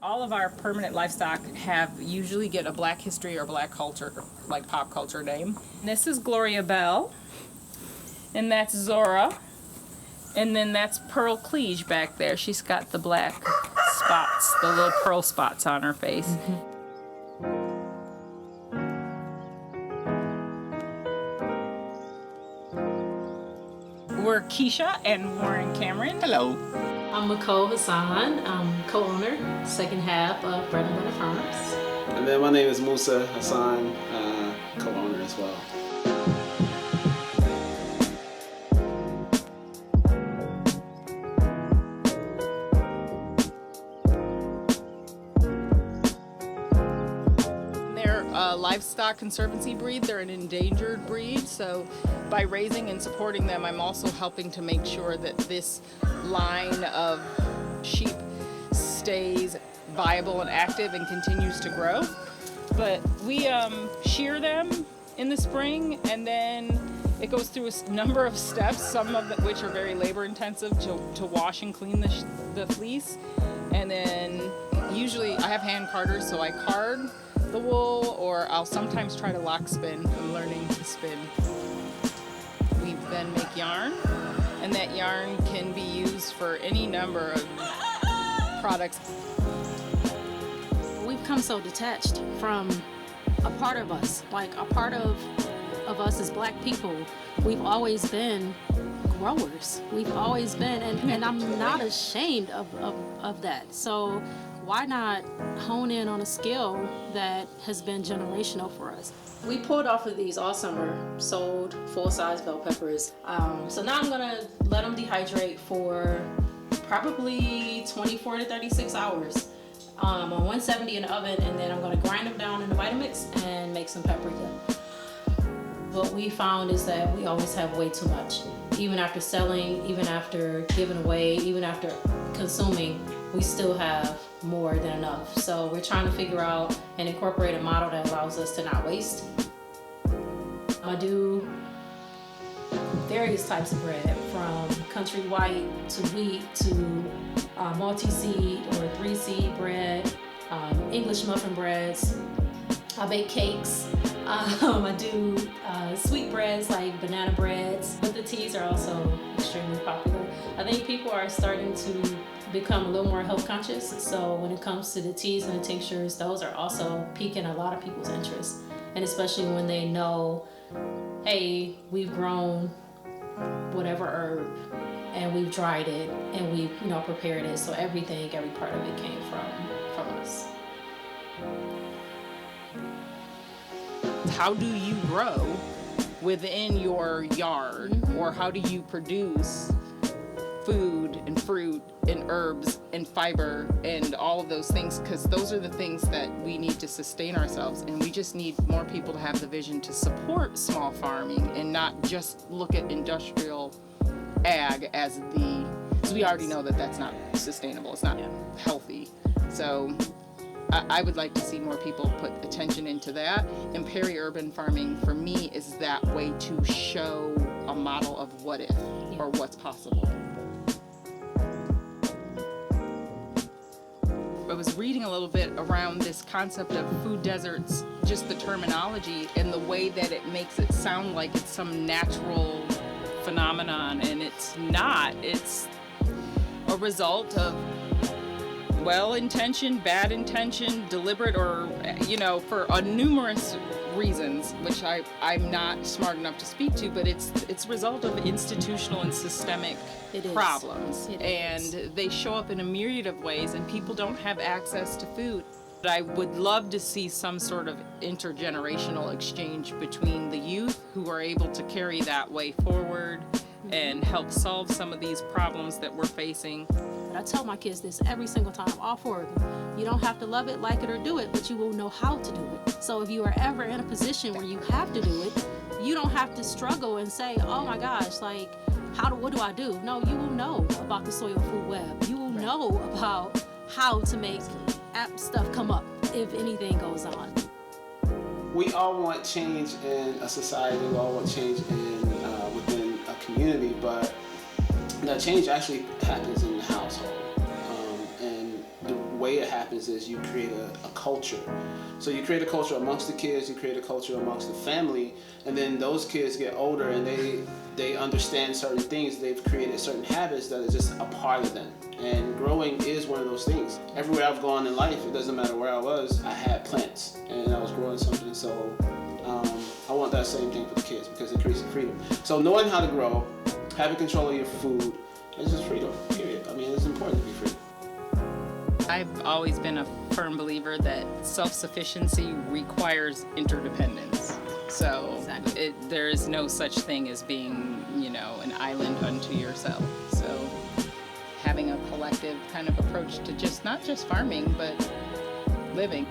all of our permanent livestock usually get a black history or black culture, like pop culture name. This is Gloria Bell, and that's Zora, and then that's Pearl Cleage back there. She's got the black spots, the little pearl spots on her face. Mm-hmm. We're Keisha and Warren Cameron. Hello. I'm Micole Hasan. I'm co-owner, second half of Bread and Butter Farms. And then my name is Musa Hasan, co-owner as well. They're a livestock conservancy breed. They're an endangered breed, so by raising and supporting them, I'm also helping to make sure that this line of sheep stays viable and active and continues to grow. But we shear them in the spring, and then it goes through a number of steps, some of which are very labor intensive to wash and clean the fleece. And then usually I have hand carders, so I card the wool, or I'll sometimes try to lock spin. I'm learning to spin. We then make yarn, and that yarn can be used for any number of products. We've come so detached from a part of us, like a part of us as Black people. We've always been growers. We've always been, and I'm not ashamed of that. So why not hone in on a skill that has been generational for us? We pulled off of these all summer, sold full-size bell peppers. So now I'm gonna let them dehydrate for probably 24 to 36 hours on 170 in the oven, and then I'm gonna grind them down in the Vitamix and make some paprika. What we found is that we always have way too much. Even after selling, even after giving away, even after consuming, we still have more than enough. So we're trying to figure out and incorporate a model that allows us to not waste. I do various types of bread, from country white to wheat to multi-seed or 3-seed bread, English muffin breads. I bake cakes. I do sweet breads like banana breads, but the teas are also extremely popular. I think people are starting to become a little more health conscious, so when it comes to the teas and the tinctures, those are also piquing a lot of people's interest, and especially when they know, hey, we've grown whatever herb and we've dried it and we've prepared it, so every part of it came from us. How do you grow within your yard, or how do you produce food and fruit and herbs and fiber and all of those things? Because those are the things that we need to sustain ourselves, and we just need more people to have the vision to support small farming and not just look at industrial ag as because we already know that that's not sustainable, it's not healthy. So I would like to see more people put attention into that, and peri-urban farming for me is that way to show a model of what if or what's possible. I was reading a little bit around this concept of food deserts, just the terminology and the way that it makes it sound like it's some natural phenomenon, and it's not. It's a result of well-intentioned, bad intention, deliberate, or for numerous reasons, which I'm not smart enough to speak to, but it's a result of institutional and systemic problems. And they show up in a myriad of ways, and people don't have access to food. But I would love to see some sort of intergenerational exchange between the youth who are able to carry that way forward and help solve some of these problems that we're facing. I tell my kids this every single time, all four of them. You don't have to love it, like it, or do it, but you will know how to do it. So if you are ever in a position where you have to do it, you don't have to struggle and say, oh my gosh, like, what do I do? No, you will know about the soil food web. You will know about how to make stuff come up if anything goes on. We all want change in a society, we all want change within a community, but that change actually happens in the household. And way it happens is you create a culture. So you create a culture amongst the kids, you create a culture amongst the family, and then those kids get older and they understand certain things. They've created certain habits that are just a part of them. And growing is one of those things. Everywhere I've gone in life, it doesn't matter where I was, I had plants and I was growing something. So I want that same thing for the kids because it creates freedom. So knowing how to grow, having control of your food, it's just freedom, period. I mean, it's important to be free. I've always been a firm believer that self-sufficiency requires interdependence. So Exactly. there is no such thing as being, an island unto yourself. So having a collective kind of approach to not just farming, but living.